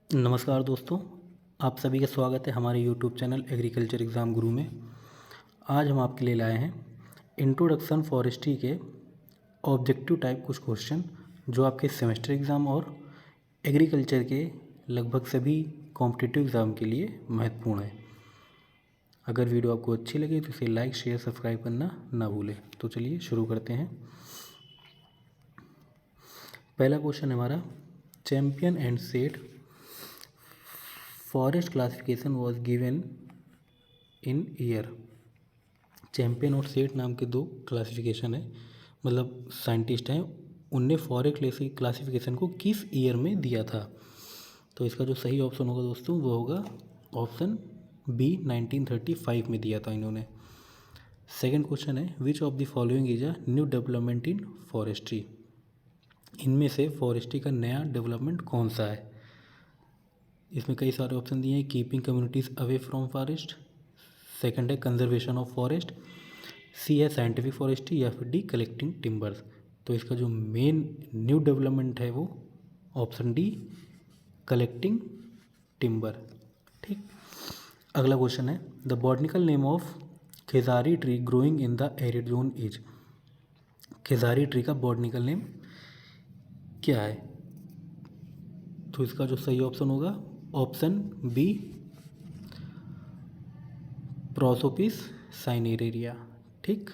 नमस्कार दोस्तों, आप सभी का स्वागत है हमारे यूट्यूब चैनल एग्रीकल्चर एग्ज़ाम गुरु में। आज हम आपके लिए लाए हैं इंट्रोडक्शन फॉरेस्ट्री के ऑब्जेक्टिव टाइप कुछ क्वेश्चन जो आपके सेमेस्टर एग्ज़ाम और एग्रीकल्चर के लगभग सभी कॉम्पिटिटिव एग्ज़ाम के लिए महत्वपूर्ण है। अगर वीडियो आपको अच्छी लगे तो इसे लाइक शेयर सब्सक्राइब करना ना भूलें। तो चलिए शुरू करते हैं। पहला क्वेश्चन हमारा, champion and said forest classification was given in year. Champion और सेठ नाम के दो क्लासिफिकेशन है, मतलब साइंटिस्ट हैं, उनने फॉरेस्ट क्लासिफिकेशन को किस ईयर में दिया था। तो इसका जो सही ऑप्शन होगा दोस्तों वो होगा ऑप्शन बी, 1935 में दिया था इन्होंने। सेकंड क्वेश्चन है, which of the following is a new development in forestry. इनमें से फॉरेस्ट्री का नया डेवलपमेंट कौन सा है। इसमें कई सारे ऑप्शन दिए हैं। Keeping communities away from forest, second है कंजर्वेशन ऑफ फॉरेस्ट, सी है साइंटिफिक फॉरेस्ट्री, या फिर डी कलेक्टिंग टिम्बर्स। तो इसका जो मेन न्यू डेवलपमेंट है वो ऑप्शन डी, कलेक्टिंग टिम्बर। ठीक। अगला क्वेश्चन है, the botanical name of khejri tree growing in the arid zone is. Khejri tree का बॉटनिकल नेम क्या है। तो इसका जो सही ऑप्शन होगा ऑप्शन बी, प्रोसोपिस साइनेरिया। ठीक।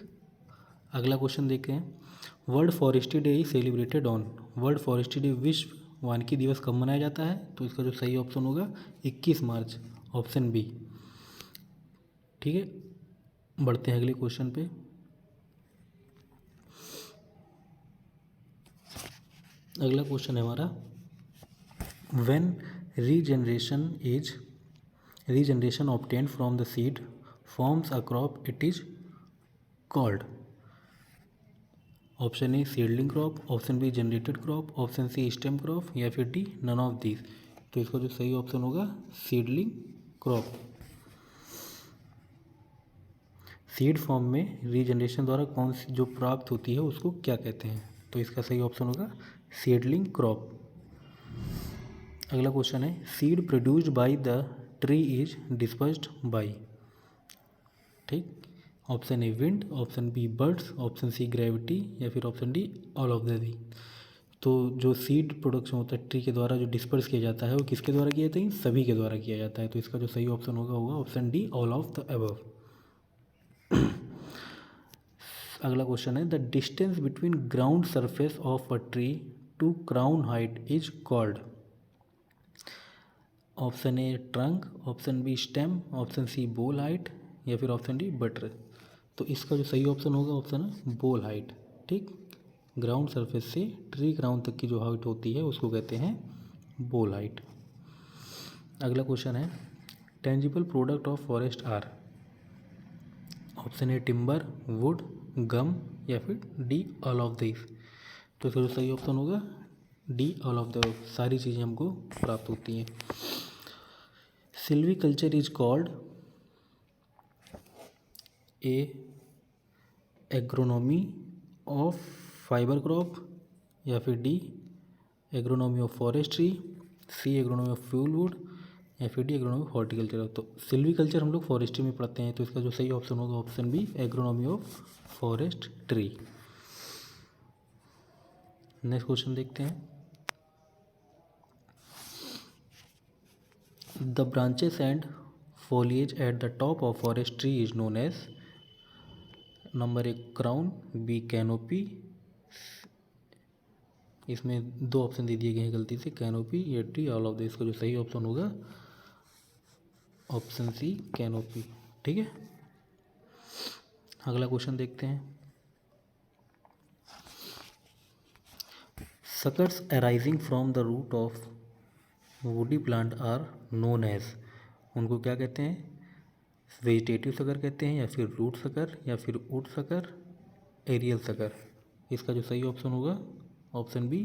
अगला क्वेश्चन देखते हैं, world forestry day is celebrated on. World forestry day विश्व वानिकी दिवस कब मनाया जाता है। तो इसका जो सही ऑप्शन होगा 21 मार्च, ऑप्शन बी। ठीक है, बढ़ते हैं अगले क्वेश्चन पे। अगला क्वेश्चन है हमारा, when regeneration obtained from the seed forms a crop it is called. Option A seedling crop, option B generated crop, option C stem crop, या फिर डी नन ऑफ दीज। तो इसका जो सही ऑप्शन होगा सीडलिंग क्रॉप। सीड फॉर्म में regeneration द्वारा कौन सी जो प्राप्त होती है उसको क्या कहते हैं। तो इसका सही ऑप्शन होगा सीडलिंग क्रॉप। अगला क्वेश्चन है, seed produced by the tree is dispersed by. ठीक। Option A wind, option B birds, option C gravity, या फिर option D all of the the. तो जो सीड प्रोडक्शन होता है ट्री के द्वारा जो डिस्पर्स किया जाता है वो किसके द्वारा किया जाता है, सभी के द्वारा किया जाता है। तो इसका जो सही ऑप्शन होगा option D all of the above. अगला क्वेश्चन है, the distance between ground surface of a tree to crown height is called. Option A trunk, option B stem, option C bole height, या फिर option D butter. तो इसका जो सही option होगा option है बोल हाइट। ठीक। ग्राउंड सरफेस से ट्री ग्राउंड तक की जो हाइट होती है उसको कहते हैं बोल हाइट। अगला क्वेश्चन है, tangible product of forest are. Option A timber, wood, gum, या फिर डी ऑल ऑफ दिस। तो इसका जो सही ऑप्शन होगा डी ऑल ऑफ द, सारी चीज़ें हमको प्राप्त होती हैं। Silviculture is called A agronomy of fibre crop, या फिर D agronomy of forestry, C agronomy of fuel wood, या फिर डी एग्रोनॉमी ऑफ हॉर्टिकल्चर। तो सिल्वीकल्चर हम लोग फॉरेस्ट्री में पढ़ते हैं, तो इसका जो सही ऑप्शन होगा option B agronomy of forest tree. Next question देखते हैं, the branches and foliage at the top of forest tree is known as। Number एक क्राउन, बी कैनोपी। इसमें दो ऑप्शन दे दिए गए हैं गलती से, कैनोपी या डी ऑल ऑफ द। इसका जो सही ऑप्शन होगा ऑप्शन सी कैनोपी। ठीक है। अगला क्वेश्चन देखते हैं, suckers arising from the root of woody plant are known as. उनको क्या कहते हैं, वेजिटेटिव सकर कहते हैं, या फिर रूट सकर, या फिर वुड सकर, एरियल सकर। इसका जो सही ऑप्शन होगा option B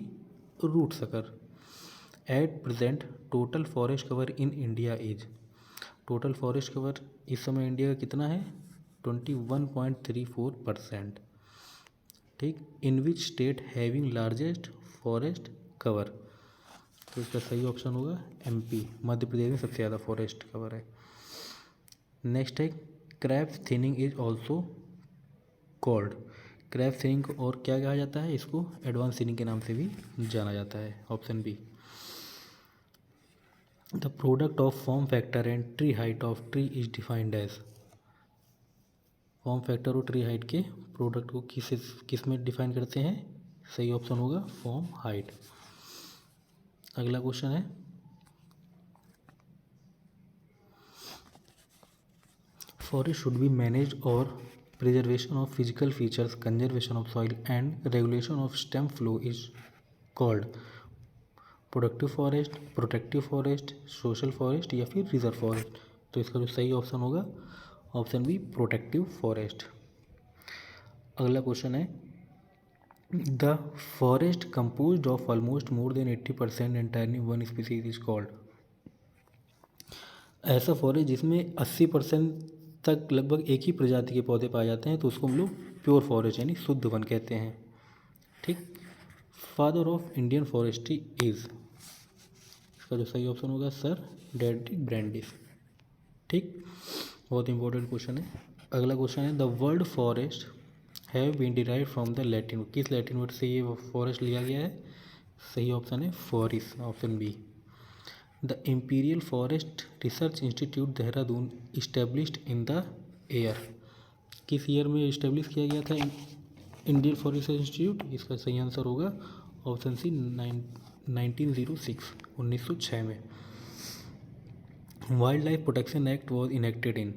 root sucker. At present total forest cover in India is. Total forest cover इस समय इंडिया का कितना है, 21.34%। ठीक। In which state having largest forest cover. तो इसका सही ऑप्शन होगा एमपी, मध्य प्रदेश में सबसे ज़्यादा फॉरेस्ट कवर है। नेक्स्ट है crop thinning is also called. Crop thinning को और क्या कहा जाता है, इसको एडवांस थिनिंग के नाम से भी जाना जाता है। Option B. The product of form factor and tree height of tree is defined as. Form factor और ट्री हाइट के प्रोडक्ट को किस में डिफाइन करते हैं, सही ऑप्शन होगा फॉर्म हाइट। अगला क्वेश्चन है फॉरेस्ट शुड बी मैनेज्ड और preservation of physical features, conservation of soil and regulation of stem flow is called productive forest, protective forest, social forest या फिर रिजर्व फॉरेस्ट। तो इसका जो सही ऑप्शन होगा ऑप्शन बी प्रोटेक्टिव फॉरेस्ट। अगला question है the forest composed of almost more than 80% entirely one species is called. ऐसा फॉरेस्ट जिसमें 80% तक लगभग एक ही प्रजाति के पौधे पाए जाते हैं तो उसको हम लोग प्योर फॉरेस्ट यानी शुद्ध वन कहते हैं। ठीक। Father of Indian forestry is, इसका जो सही ऑप्शन होगा सर डेरिक ब्रैंडिस। ठीक, बहुत इंपॉर्टेंट क्वेश्चन है। अगला क्वेश्चन है the word forest have been derive from the Latin, किस लैटिन वर्ड से ये फॉरेस्ट लिया गया है, सही ऑप्शन है foris, option B. The Imperial Forest Research Institute Dehradun established in the year, किस ईयर में इस्टेब्लिश किया गया था इंडियन फॉरेस्ट इंस्टीट्यूट, इसका सही आंसर होगा ऑप्शन सी 1906, 1906 में। Wild life protection act was enacted in,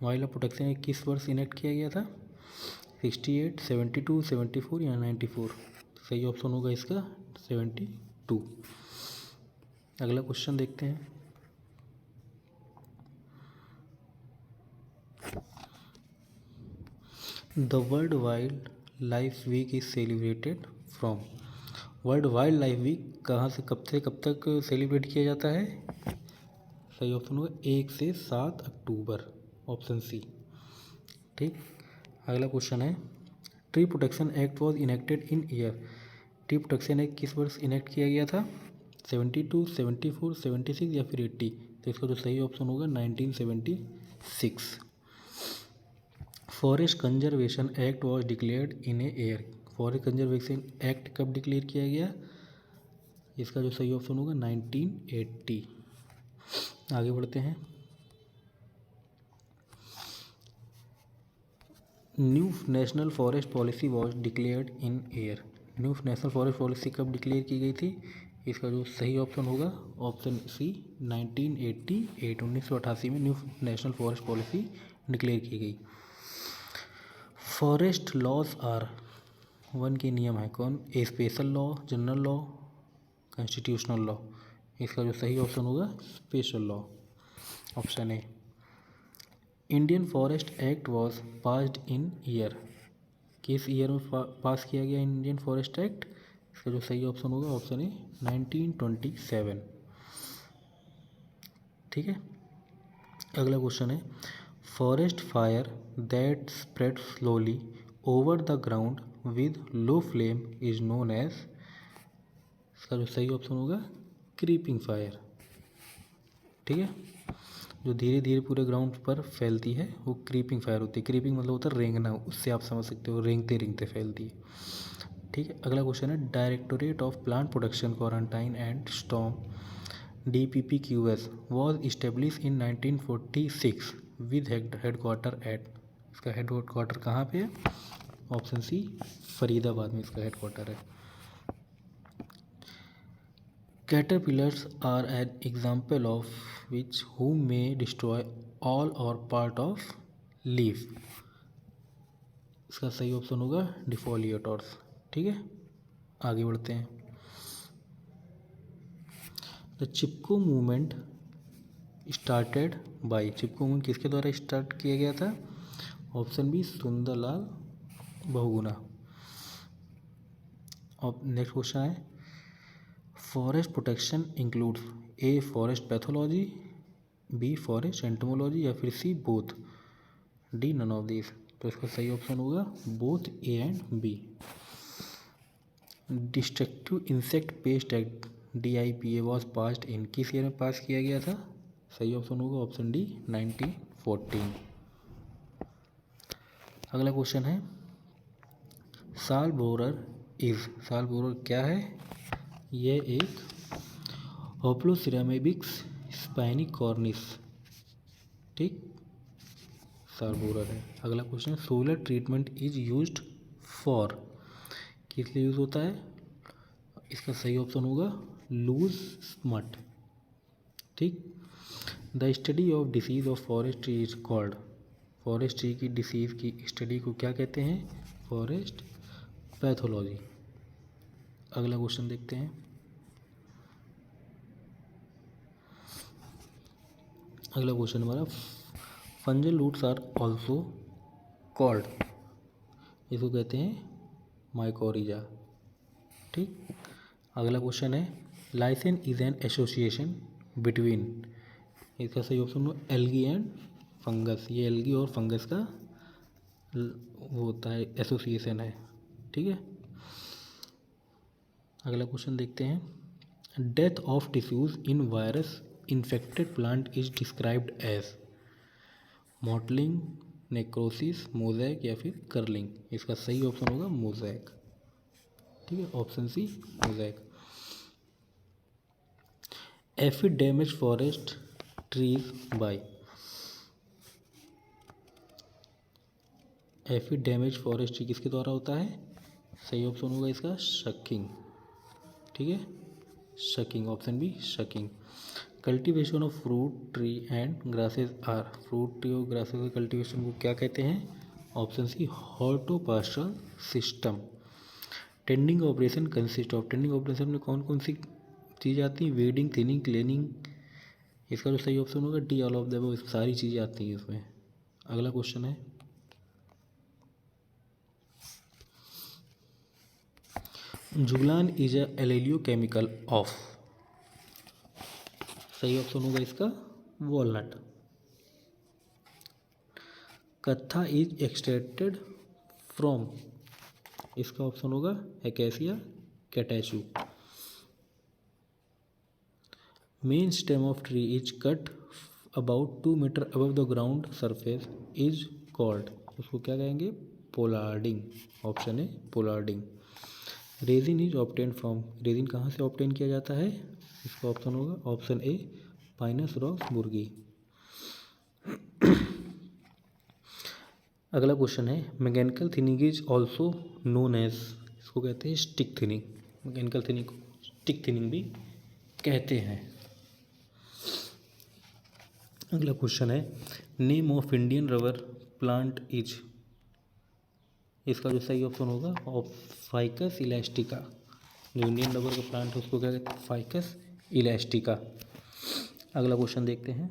wild life protection act किस वर्ष इनेक्ट किया गया था, 68, 72, 74 या 94, सही ऑप्शन होगा इसका 72। अगला क्वेश्चन देखते हैं the world wild life week is celebrated from, world wild life week कहाँ से कब तक सेलिब्रेट किया जाता है, सही ऑप्शन होगा 1 से 7 अक्टूबर, ऑप्शन सी। ठीक। अगला क्वेश्चन है tree protection act was enacted in year, tree protection act किस वर्ष इनेक्ट किया गया था, 72, 74, 76 या फिर 80, तो इसका जो सही ऑप्शन होगा 1976। Forest conservation act was declared in a year, forest conservation act कब डिक्लेयर किया गया, इसका जो सही ऑप्शन होगा 1980। आगे बढ़ते हैं new national forest policy was declared in year, new national forest policy कब डिक्लेयर की गई थी, इसका जो सही ऑप्शन होगा ऑप्शन सी 1988, 1988 में new national forest policy declare की गई। फॉरेस्ट लॉज आर, वन के नियम है कौन, A special law, general law, constitutional law, इसका जो सही ऑप्शन होगा special law, option A. Indian Forest Act was passed in year, किस ईयर में पास किया गया इंडियन फॉरेस्ट एक्ट, इसका जो सही ऑप्शन होगा ऑप्शन ए 1927। ठीक है। अगला क्वेश्चन है forest fire that spread slowly over the ground with low flame is known as, इसका जो सही ऑप्शन होगा क्रीपिंग फायर। ठीक है, जो धीरे धीरे पूरे ग्राउंड पर फैलती है वो क्रीपिंग फायर होती है। क्रीपिंग मतलब होता है रेंगना, उससे आप समझ सकते हो रेंगते रेंगते फैलती है। ठीक है। अगला क्वेश्चन है directorate of plant protection quarantine and storm DPPQS was established in 1946 with headquarter at, इसका हेडक्वार्टर कहाँ पे है, ऑप्शन सी फरीदाबाद में इसका हेडक्वार्टर है। Caterpillars are an example of which who may destroy all और पार्ट ऑफ लीफ, इसका सही ऑप्शन होगा डिफोलिएटर्स। ठीक है, आगे बढ़ते हैं। The Chipko movement started by, Chipko movement किसके द्वारा स्टार्ट किया गया था, ऑप्शन बी सुंदरलाल बहुगुणा। और नेक्स्ट क्वेश्चन है forest protection includes A forest pathology, B forest entomology या फिर C both, D none of this, तो इसका सही ऑप्शन होगा both A and B. Destructive Insect Pest Act DIPA was passed in किस year में pass किया गया था? सही ऑप्शन होगा ऑप्शन डी 1914। अगला क्वेश्चन है साल बोरर क्या है? ये एक होप्लोसिरामिबिक्स स्पाइनिकॉर्निस, ठीक, साल बोरर है। अगला question solar treatment is used for, किस लिए यूज होता है? इसका सही ऑप्शन होगा लूज स्मट, ठीक। The study of disease of forest tree is called, forest tree की डिसीज की स्टडी को क्या कहते हैं? Forest pathology. अगला क्वेश्चन देखते हैं। अगला क्वेश्चन हमारा फंजल रूट्स आर ऑल्सो कॉल्ड, इसको कहते हैं माइकोरिजा, ठीक। अगला क्वेश्चन है लाइसेन इज एन एसोसिएशन बिटवीन, इसका सही ऑप्शन हो एल्गी एंड फंगस, ये एल्गी और फंगस का वो होता है एसोसिएशन है, ठीक है। अगला क्वेश्चन देखते हैं death of tissues in virus infected plant is described as, mottling, necrosis, mosaic या फिर कर्लिंग, इसका सही ऑप्शन होगा मोज़ैक, ठीक है, option C mosaic. Aphid damage forest trees by, aphid damage forest tree किसके द्वारा होता है? सही ऑप्शन होगा इसका शकिंग, ठीक है, shaking, option B shaking. Cultivation of fruit tree and grasses are, fruit tree और ग्रासेस के कल्टीवेशन को क्या कहते हैं? Option C hortopastoral system. Tending operation consist of, tending operation में कौन कौन सी चीज़ आती हैं? वेडिंग, थिनिंग, क्लीनिंग, इसका जो सही ऑप्शन होगा D all of the above, सारी चीज़ें आती हैं इसमें। अगला क्वेश्चन है juglone is a allelochemical of, सही ऑप्शन होगा इसका walnut. Katha is extracted from, इसका ऑप्शन होगा acacia catechu. Main stem of tree is cut about 2 metre above the ground surface is called, उसको क्या कहेंगे? पोलार्डिंग, ऑप्शन है pollarding. Resin is obtain from, resin कहाँ से ऑब्टेन किया जाता है? इसका ऑप्शन होगा ऑप्शन ए पाइनस रॉक्सबुर्गी। अगला क्वेश्चन है mechanical thinning is also known as, इसको कहते हैं स्टिक थिनिंग, मैकेनिकल थिनिंग को स्टिक थिनिंग भी कहते हैं। अगला क्वेश्चन है name of Indian rubber plant is, इसका जो सही ऑप्शन होगा फाइकस इलास्टिका, जो इंडियन रबर का प्लांट है उसको क्या कहते हैं? Ficus elastica. अगला क्वेश्चन देखते हैं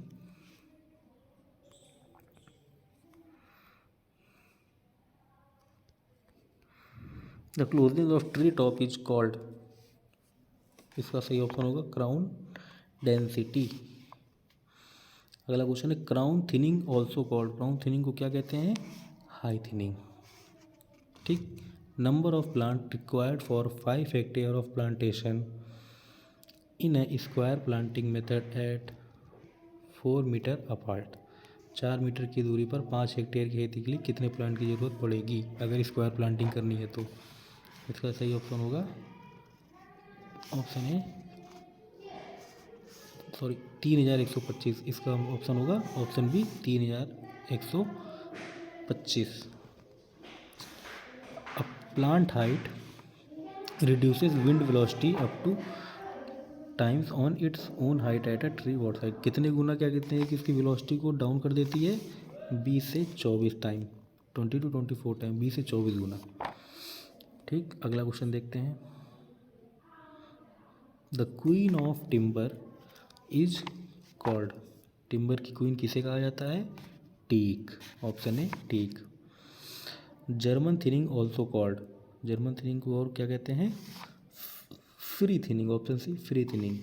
the closing of tree top is called, इसका सही ऑप्शन होगा क्राउन डेंसिटी। अगला क्वेश्चन है crown thinning also called, crown thinning को क्या कहते हैं? हाई थिनिंग, ठीक। Number of plant required for 5 hectare of plantation in a square planting method at 4 metre apart, 4 metre की दूरी पर 5 हेक्टेयर की खेती के लिए कितने प्लांट की ज़रूरत पड़ेगी अगर स्क्वायर प्लांटिंग करनी है तो? इसका सही ऑप्शन होगा ऑप्शन है 3125, इसका ऑप्शन होगा option B 3125। A plant height reduces wind velocity up to times on its own height at a tree what side, कितने गुना क्या कहते हैं कि इसकी वेलोसिटी को डाउन कर देती है? 20 से 24 टाइम, 20 to 24 टाइम, 20 से 24 गुना, ठीक। अगला क्वेश्चन देखते हैं the queen of timber is called, timber की क्वीन किसे कहा जाता है? टीक, ऑप्शन है teak. German thinning also called, German thinning को और क्या कहते हैं? Free thinning, option C free thinning.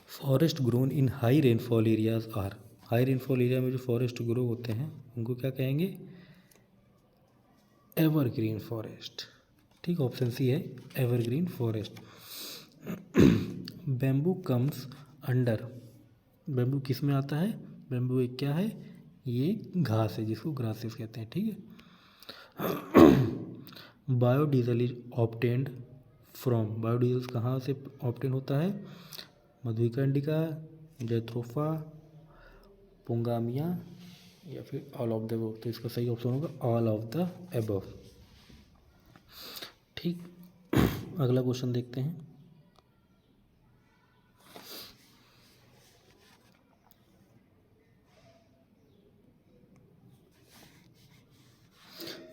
Forest grown in high rainfall areas are, high rainfall area में जो फॉरेस्ट ग्रो होते हैं उनको क्या कहेंगे? एवरग्रीन फॉरेस्ट, ठीक, ऑप्शन सी है evergreen forest. Bamboo comes under, bamboo किस में आता है? बैम्बू एक क्या है? ये घास है जिसको ग्रासेस कहते हैं, ठीक है। Biodiesel is obtained from, biodiesel कहाँ से ऑब्टेन होता है? मधुइका इंडिका, जैथ्रोफा, पुंगामिया, या फिर ऑल ऑफ द अबव। तो इसका सही ऑप्शन होगा ऑल ऑफ द अबव। ठीक, अगला क्वेश्चन देखते हैं।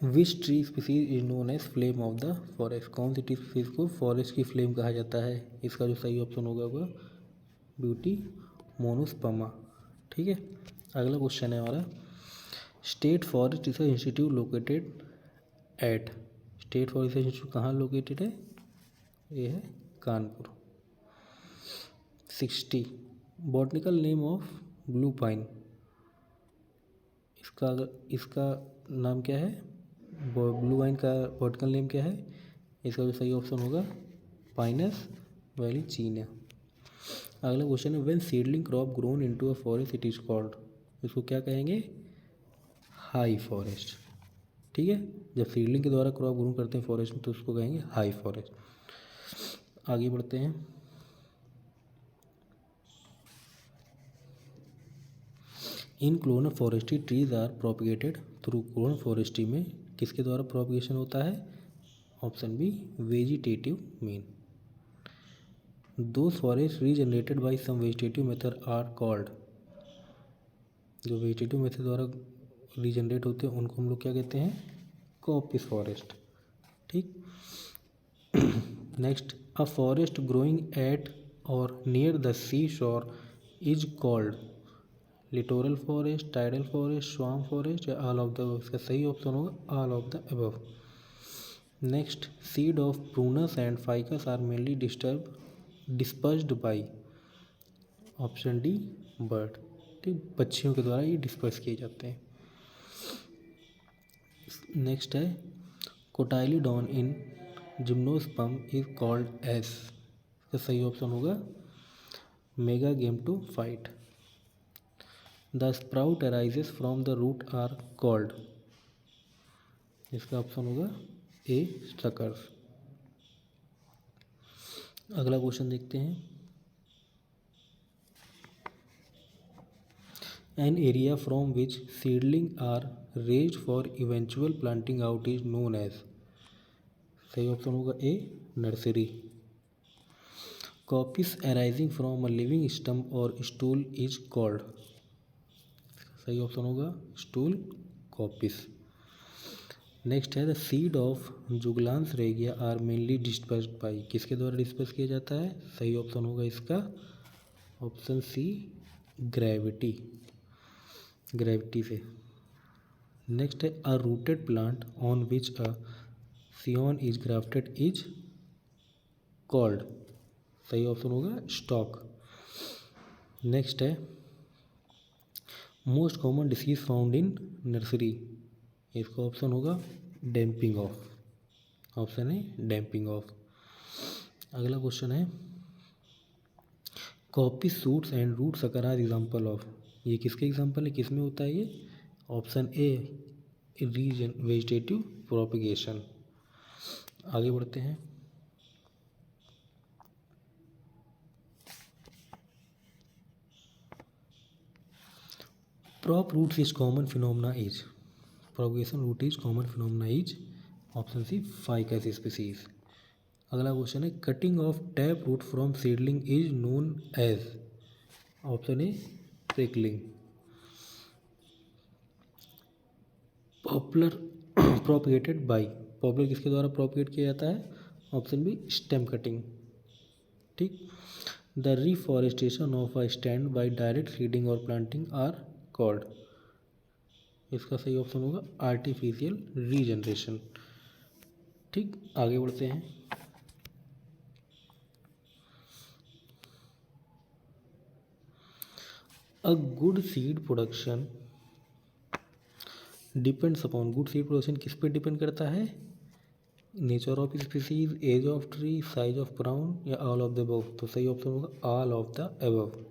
Which tree species is known as flame of the forest, कौन सी ट्री स्पीसीज को फॉरेस्ट की फ्लेम कहा जाता है? इसका जो सही ऑप्शन होगा ब्यूटी मोनोस्पर्मा, ठीक है। अगला क्वेश्चन है हमारा, state forest Research institute located eight, state forest Research institute कहाँ लोकेटेड है? ये है Kanpur. 60, botanical name of blue pine, इसका नाम क्या है? ब्लू वाइन का बॉटनिकल नेम क्या है? इसका जो सही ऑप्शन होगा पाइनस वैलीचीना। अगला क्वेश्चन है, when seedling crop grown into a forest it is called, इसको क्या कहेंगे? हाई फॉरेस्ट, ठीक है। जब सीडलिंग के द्वारा क्रॉप ग्रो करते हैं फॉरेस्ट में तो उसको कहेंगे हाई फॉरेस्ट। आगे बढ़ते हैं। In clonal forestry trees are propagated through, clonal forestry में किसके द्वारा प्रोपिगेशन होता है? Option B vegetative mean. Those forest regenerated by some vegetative method are called, जो वेजिटेटिव मेथड द्वारा रीजनरेट होते हैं उनको हम लोग क्या कहते हैं? कॉपिस फॉरेस्ट, ठीक। Next, a forest growing at or near the sea shore is called littoral forest, tidal forest, swamp forest, या ऑल ऑफ द अबव। इसका सही ऑप्शन होगा all of the above. Next, seed of prunus and ficus are mainly dispersed by, option D bird, ठीक, पक्षियों के द्वारा ये disperse किए जाते हैं। नेक्स्ट है, cotyledon in gymnosperm is called as, इसका सही ऑप्शन होगा megagametophyte. The sprout arises from the root are called, इसका ऑप्शन होगा ए स्ट्रकर्स। अगला क्वेश्चन देखते हैं। An area from which seedling are raised for eventual planting out is known as, सही option होगा A nursery. Coppice arising from a living stump or stool is called, सही option होगा stool coppice. Next है, the seed of Juglans regia are mainly dispersed by, किसके द्वारा disperse किया जाता है? सही ऑप्शन होगा इसका ऑप्शन सी ग्रेविटी, ग्रेविटी से। नेक्स्ट है, a rooted plant on which a scion is grafted is called, सही ऑप्शन होगा स्टॉक। नेक्स्ट है, most common disease found in nursery, इसका ऑप्शन होगा डैम्पिंग ऑफ, ऑप्शन है डैम्पिंग ऑफ। अगला question है, coppice shoots and root sucker are example of, ये किसके एग्जाम्पल है? किस में होता है ये? Option A region vegetative propagation. आगे बढ़ते हैं। Prop roots is common phenomena is, propagation root is common phenomena is option C ficus species. अगला क्वेश्चन है, cutting of tap root from seedling is known as, option A trickling. Poplar propagated by, poplar किसके द्वारा propagate किया जाता है? Option B stem cutting, ठीक। The reforestation of a stand by direct seeding और planting are called, इसका सही option होगा आर्टिफिशियल रीजनरेशन, ठीक। आगे बढ़ते हैं। A good seed production depends upon, good seed production किस पे डिपेंड करता है? Nature of species, age of tree, size of crown या ऑल ऑफ द अबव। तो सही ऑप्शन होगा all of the above.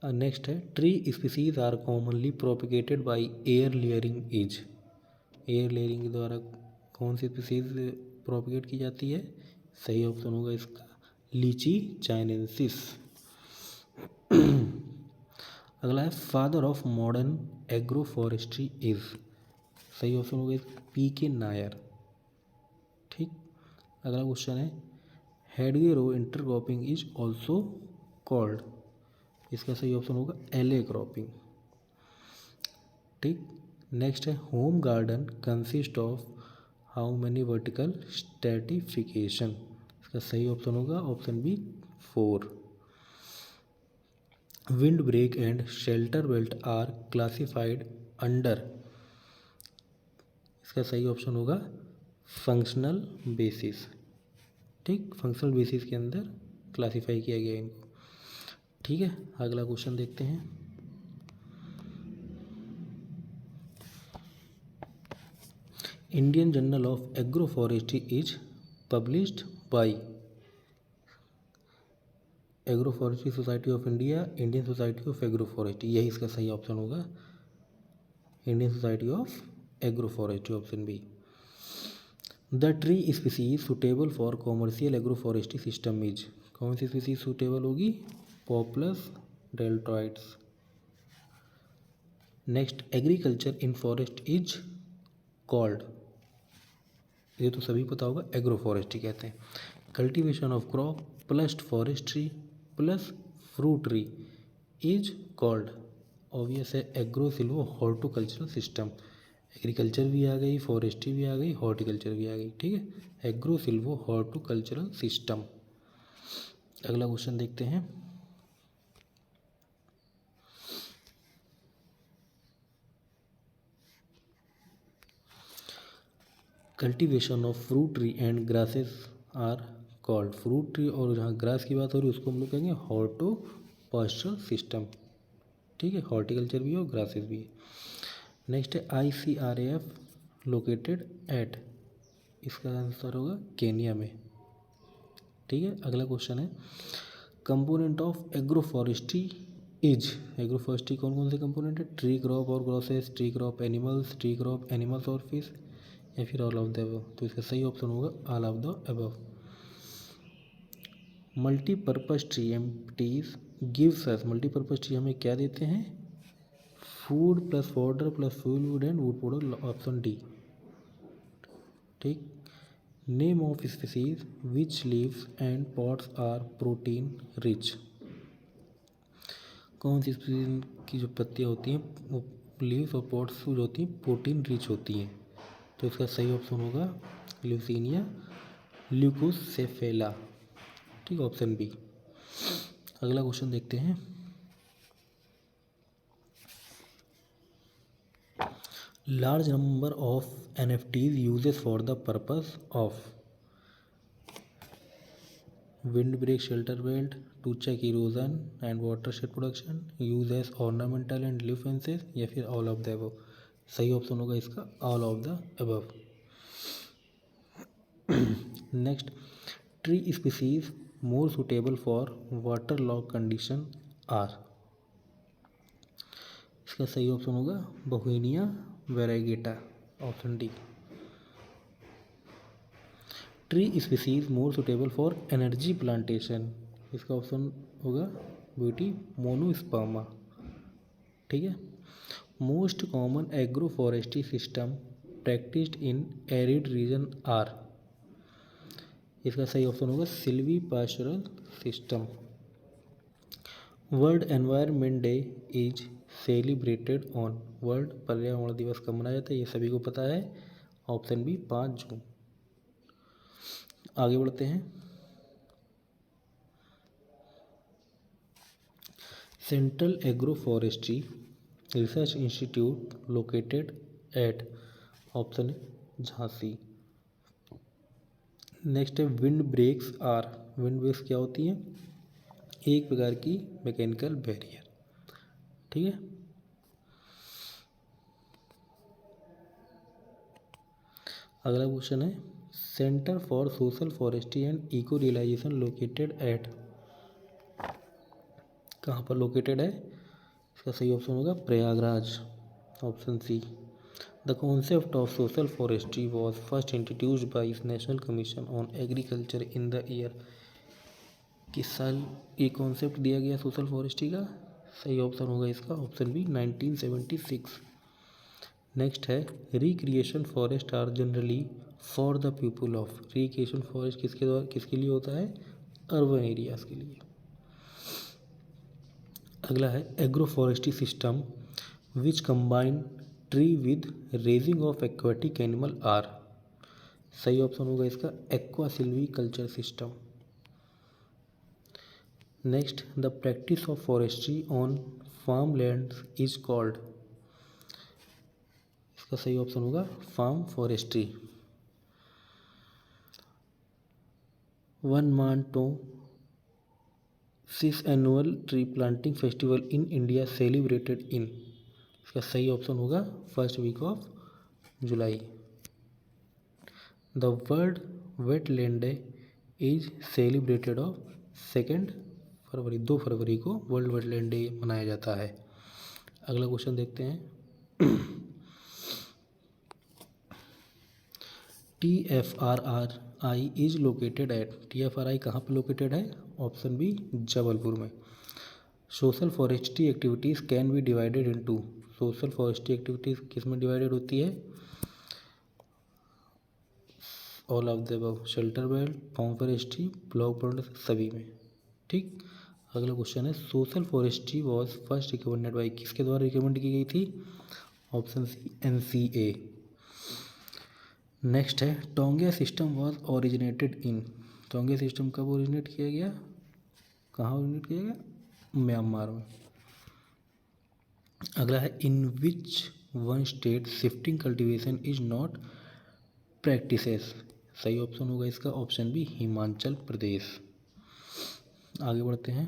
Next है tree species are commonly propagated by air layering is. Air layering के द्वारा कौन सी स्पीसीज प्रोपिगेट की जाती है? सही ऑप्शन होगा इसका लीची चाइनेंसिस। अगला है father of modern agro forestry is. सही ऑप्शन होगा पी.के. नायर। ठीक। अगला क्वेश्चन है hedgerow intercropping is also called. इसका सही ऑप्शन होगा एले क्रॉपिंग। ठीक। नेक्स्ट है home garden consist of how many vertical stratification. इसका सही ऑप्शन होगा option B 4। Wind break and shelter belt are classified under. इसका सही ऑप्शन होगा फंक्शनल बेसिस। ठीक, फंक्शनल बेसिस के अंदर क्लासिफाई किया गया इनको। ठीक है, अगला क्वेश्चन देखते हैं। Indian journal of agro forestry is published by agro forestry society of India, Indian society of agro forestry. यही इसका सही ऑप्शन होगा Indian society of agro forestry, option B. The tree species suitable for commercial agro forestry system is. कौन सी species suitable होगी? Populus deltoides. Next agriculture in forest is called. ये तो सभी पता होगा एग्रो फॉरेस्ट्री कहते हैं। Cultivation of crop plus forestry plus fruit tree is called. Obvious है agro silvo horticultural system. Agriculture भी आ गई, फॉरेस्ट्री भी आ गई, हॉर्टिकल्चर भी आ गई। ठीक है, एग्रो सिल्वो हॉर्टिकल्चरल सिस्टम। अगला क्वेश्चन देखते हैं। Cultivation of fruit tree and grasses are called. Fruit tree और जहाँ ग्रास की बात हो रही है उसको हम लोग कहेंगे हॉर्टोपास्चरल सिस्टम। ठीक है, हॉर्टिकल्चर भी है और ग्रासेस भी है। नेक्स्ट है ICRAF लोकेटेड एट। इसका आंसर होगा केनिया में। ठीक है, अगला क्वेश्चन है component of agro forestry is. Agro forestry कौन कौन से कंपोनेंट है? ट्री क्रॉप और grasses, tree crop animals, tree crop animals और फिश, या फिर ऑल ऑफ द अबव। तो इसका सही ऑप्शन होगा all of the above. Multipurpose tree MPTs gives us. Multipurpose tree हमें क्या देते हैं? Food plus fodder plus fuel wood and wood powder, option D. ठीक। Name of species which leaves and pods are protein rich. कौन सी species की जो पत्तियाँ होती हैं वो लीव्स और पॉट्स जो होती हैं प्रोटीन रिच होती हैं? तो इसका सही ऑप्शन होगा ल्यूसीनिया ल्यूकोसेफेला। ठीक, ऑप्शन बी। अगला क्वेश्चन देखते हैं। Large number of NFTs uses for the purpose of wind break shelter belt to check erosion and water shed production, use as ornamental and leaf fences, या फिर ऑल ऑफ द अबव। सही option होगा इसका all of the above. Next tree species more suitable for water log condition are. इसका सही option होगा Bauhinia variegata, option D. Tree species more suitable for energy plantation. इसका option होगा Butea monosperma. ठीक है। Most common agro forestry system practised in arid region are. इसका सही option होगा silvi pastoral system. World environment day is celebrated on. World पर्यावरण दिवस कब मनाया जाता है? ये सभी को पता है, ऑप्शन बी 5 जून। आगे बढ़ते हैं। Central agro forestry research institute located at, option Jhansi. Next है wind breaks are. Wind breaks क्या होती हैं? एक प्रकार की मैकेनिकल बैरियर। ठीक है। अगला क्वेश्चन है centre for social forestry and eco realisation located at, कहाँ पर लोकेटेड है? इसका सही ऑप्शन होगा Prayagraj, option C. The concept of social forestry was first introduced by national commission on agriculture in the year, किस साल ये कॉन्सेप्ट दिया गया सोशल फॉरेस्ट्री का? सही ऑप्शन होगा इसका ऑप्शन बी 1976। नेक्स्ट है recreation forest are generally for the people of, recreation forest किसके द्वारा किसके लिए होता है? अर्बन एरियाज के लिए। अगला है agro forestry system which combine tree with raising of aquatic animal are, सही ऑप्शन होगा इसका aqua silvi culture system. Next the practice of forestry on farm land is called, इसका सही ऑप्शन होगा farm forestry. Van Mahotsav annual tree planting festival in India celebrated in, इसका सही option होगा first week of July. The world wetland day is celebrated of 2 फरवरी, 2 फरवरी को world wetland day मनाया जाता है। अगला क्वेश्चन देखते हैं TFRRI is located at, TFRI कहाँ पर लोकेटेड है? ऑप्शन बी जबलपुर में। Social forestry activities can be divided into, social forestry activities किस में डिवाइडेड होती है? All of the above, shelter belt, farm forestry, block bond, सभी में। ठीक। अगला क्वेश्चन है social forestry was first recommended by, किसके द्वारा रिकमेंड की गई थी? Option C NCA। नेक्स्ट है taungya system was originated in, taungya system कब ओरिजिनेट किया गया, कहाँ ओरिजिनेट किया गया? म्यांमार में। अगला है in which one state shifting cultivation is not practises, सही ऑप्शन होगा इसका ऑप्शन बी हिमाचल प्रदेश। आगे बढ़ते हैं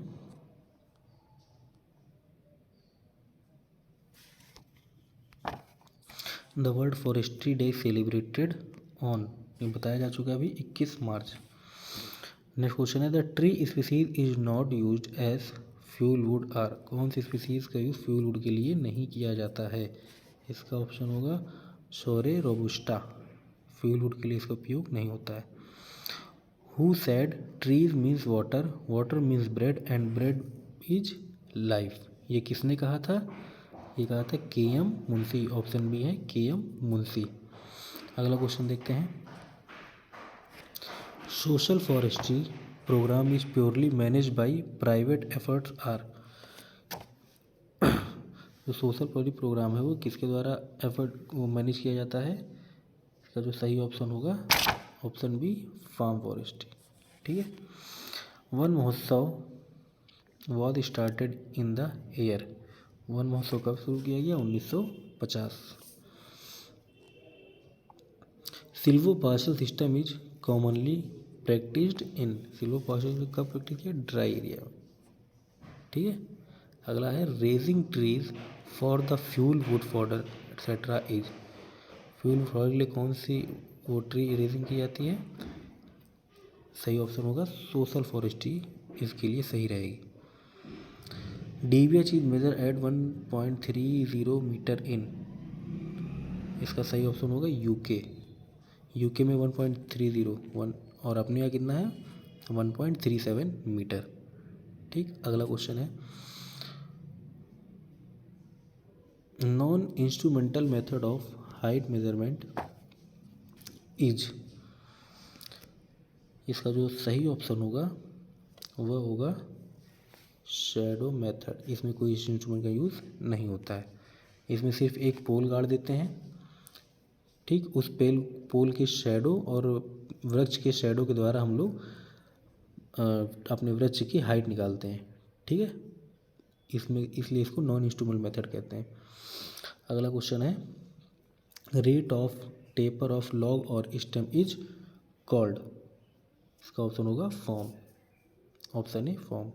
the world forestry day celebrated on, ये बताया जा चुका है अभी 21 मार्च। नेक्स्ट क्वेश्चन है the tree species is not used as fuel wood are, कौन सी स्पीसीज का यूज फ्यूल वुड के लिए नहीं किया जाता है? इसका ऑप्शन होगा शोरे रोबुस्टा, फ्यूल वुड के लिए इसका उपयोग नहीं होता है। Who said trees means water, water means bread and bread is life, ये किसने कहा था? ये कहा था KM मुंशी, ऑप्शन बी है KM मुंशी। अगला क्वेश्चन देखते हैं social forestry programme is purely manage by private efforts are, जो सोशल फॉरेस्ट्री प्रोग्राम है वो किसके द्वारा एफर्ट वो मैनेज किया जाता है? इसका जो सही ऑप्शन होगा ऑप्शन बी फार्म फॉरेस्ट्री। ठीक है। Van Mahotsav was started in the year, Van Mahotsav कब शुरू किया गया? 1950। Silvo pastoral system is commonly practised in, silvo pastoral कब प्रैक्टिस किया? ड्राई एरिया में। ठीक है। अगला है raising trees for the fuel wood fodder etcetera is, fuel fodder के लिए कौन सी वो ट्री रेजिंग की जाती है? सही ऑप्शन होगा सोशल फॉरेस्ट्री इसके लिए सही रहेगी। DBH is measure at 1.30 metre in, इसका सही ऑप्शन होगा यूके में 1.30 और अपने यहाँ कितना है 1.37 मीटर। ठीक। अगला क्वेश्चन है non instrumental method of height measurement is, इसका जो सही ऑप्शन होगा वह होगा शैडो मेथड, इसमें कोई इंस्ट्रूमेंट का यूज़ नहीं होता है, इसमें सिर्फ एक पोल गाड़ देते हैं। ठीक। उस पोल के शैडो और वृक्ष के शैडो के द्वारा हम लोग अपने वृक्ष की हाइट निकालते हैं। ठीक है। इसमें इसलिए इसको नॉन इंस्ट्रूमेंट मेथड कहते हैं। अगला क्वेश्चन है rate of taper of log और स्टेम इज कॉल्ड, इसका ऑप्शन होगा form, option A form.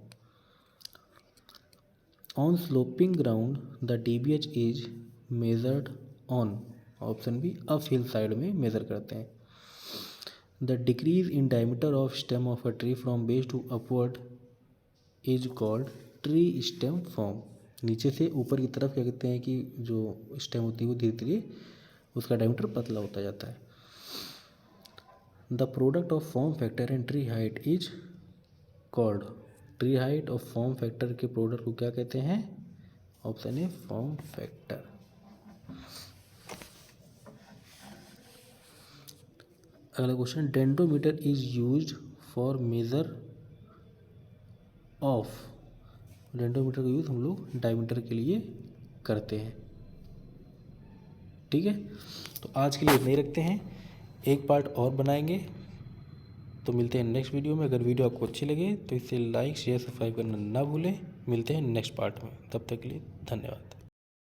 On sloping ground the DBH is measured on, option B up hill side में मेज़र करते हैं। The decrease in diameter of stem of a tree from base to upward is called tree stem form. नीचे से ऊपर की तरफ क्या कहते हैं कि जो स्टेम होती है वो धीरे धीरे उसका डायमीटर पतला होता जाता है। The product of form factor and tree height is called, tree height और फॉर्म फैक्टर के प्रोडक्ट को क्या कहते हैं? Option A form factor. अगला question, dendrometer is used for measure of, dendrometer का यूज़ हम लोग डायमीटर के लिए करते हैं। ठीक है, तो आज के लिए इतना ही रखते हैं, एक पार्ट और बनाएंगे। तो मिलते हैं नेक्स्ट वीडियो में। अगर वीडियो आपको अच्छी लगे तो इसे लाइक शेयर सब्सक्राइब करना ना भूलें। मिलते हैं नेक्स्ट पार्ट में, तब तक के लिए धन्यवाद।